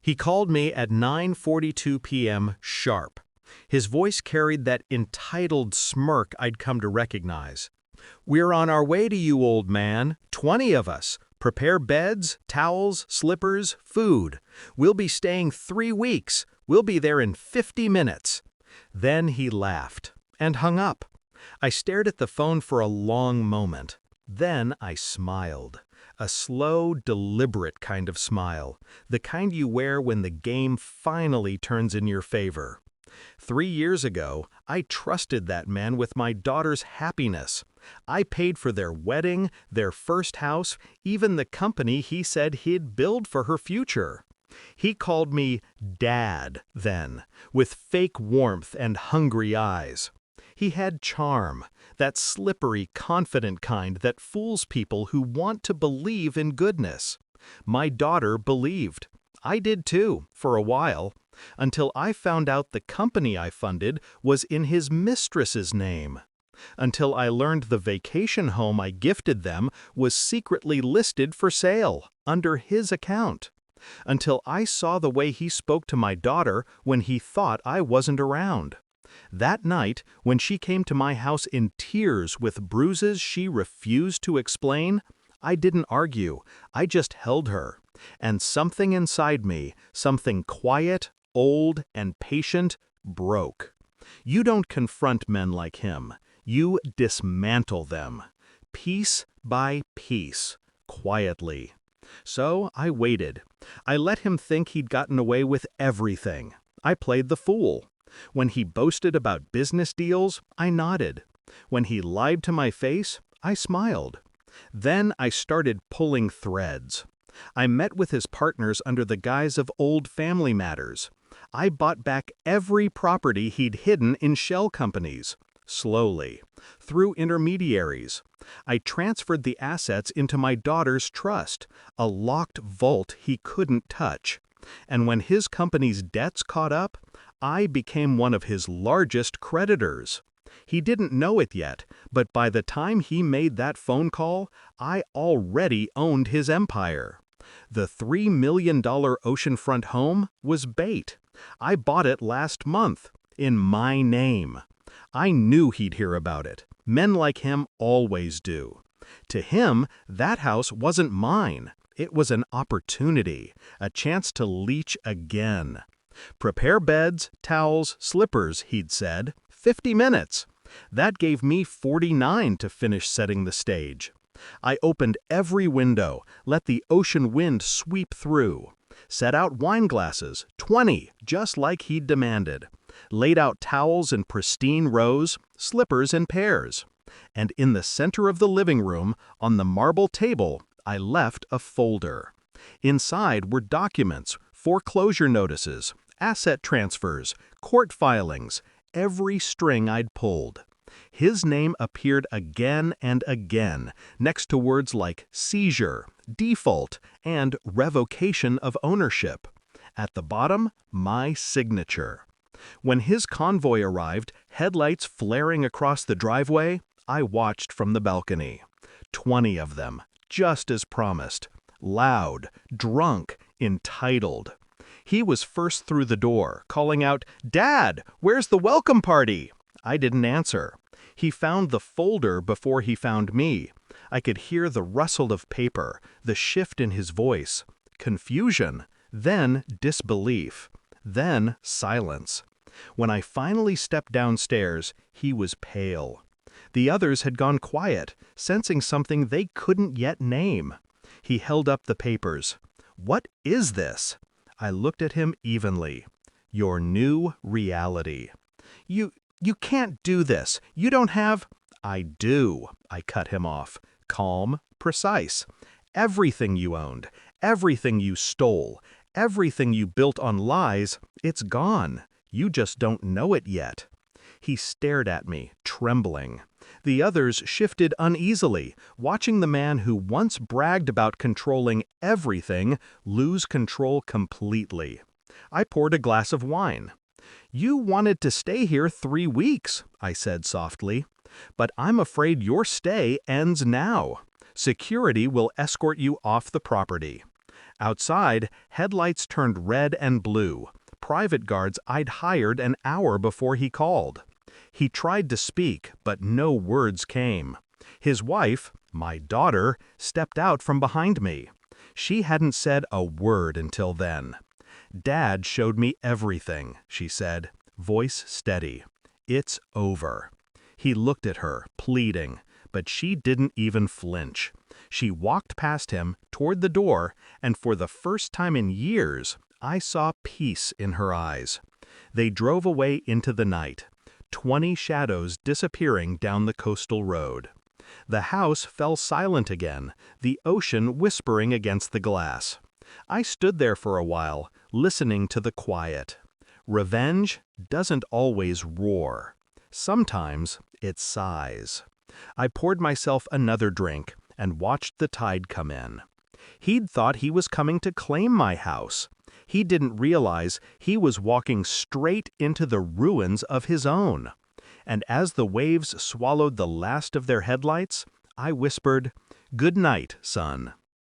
He called me at 9:42 p.m. sharp. His voice carried that entitled smirk I'd come to recognize. "We're on our way to you, old man. 20 of us. Prepare beds, towels, slippers, food. We'll be staying 3 weeks. We'll be there in 50 minutes." Then he laughed and hung up. I stared at the phone for a long moment. Then I smiled. A slow, deliberate kind of smile, the kind you wear when the game finally turns in your favor. 3 years ago, I trusted that man with my daughter's happiness. I paid for their wedding, their first house, even the company he said he'd build for her future. He called me Dad then, with fake warmth and hungry eyes. He had charm, that slippery, confident kind that fools people who want to believe in goodness. My daughter believed. I did too, for a while, until I found out the company I funded was in his mistress's name. Until I learned the vacation home I gifted them was secretly listed for sale, under his account. Until I saw the way he spoke to my daughter when he thought I wasn't around. That night, when she came to my house in tears with bruises she refused to explain, I didn't argue, I just held her. And something inside me, something quiet, old, and patient, broke. You don't confront men like him. You dismantle them. Piece by piece, quietly. So I waited. I let him think he'd gotten away with everything. I played the fool. When he boasted about business deals, I nodded. When he lied to my face, I smiled. Then I started pulling threads. I met with his partners under the guise of old family matters. I bought back every property he'd hidden in shell companies. Slowly, through intermediaries. I transferred the assets into my daughter's trust, a locked vault he couldn't touch. And when his company's debts caught up, I became one of his largest creditors. He didn't know it yet, but by the time he made that phone call, I already owned his empire. The $3 million oceanfront home was bait. I bought it last month, in my name. I knew he'd hear about it. Men like him always do. To him, that house wasn't mine. It was an opportunity, a chance to leech again. Prepare beds, towels, slippers, he'd said. 50 minutes. That gave me 49 to finish setting the stage. I opened every window, let the ocean wind sweep through. Set out wine glasses, 20, just like he'd demanded. Laid out towels in pristine rows, slippers in pairs. And in the center of the living room, on the marble table, I left a folder. Inside were documents, foreclosure notices, asset transfers, court filings, every string I'd pulled. His name appeared again and again, next to words like seizure, default, and revocation of ownership. At the bottom, my signature. When his convoy arrived, headlights flaring across the driveway, I watched from the balcony. 20 of them, just as promised. Loud, drunk, entitled. He was first through the door, calling out, "Dad, where's the welcome party?" I didn't answer. He found the folder before he found me. I could hear the rustle of paper, the shift in his voice. Confusion, then disbelief, then silence. When I finally stepped downstairs, he was pale. The others had gone quiet, sensing something they couldn't yet name. He held up the papers. "What is this?" I looked at him evenly. "Your new reality." You can't do this. You don't have—" "I do," I cut him off. Calm, precise. "Everything you owned, everything you stole, everything you built on lies, it's gone. You just don't know it yet." He stared at me, trembling. The others shifted uneasily, watching the man who once bragged about controlling everything lose control completely. I poured a glass of wine. "You wanted to stay here 3 weeks," I said softly. "But I'm afraid your stay ends now. Security will escort you off the property." Outside, headlights turned red and blue. Private guards I'd hired an hour before he called. He tried to speak, but no words came. His wife, my daughter, stepped out from behind me. She hadn't said a word until then. "Dad showed me everything," she said, voice steady. "It's over." He looked at her, pleading, but she didn't even flinch. She walked past him, toward the door, and for the first time in years, I saw peace in her eyes. They drove away into the night, 20 shadows disappearing down the coastal road. The house fell silent again, the ocean whispering against the glass. I stood there for a while, listening to the quiet. Revenge doesn't always roar. Sometimes it sighs. I poured myself another drink and watched the tide come in. He'd thought he was coming to claim my house. He didn't realize he was walking straight into the ruins of his own. And as the waves swallowed the last of their headlights, I whispered, "Good night, son."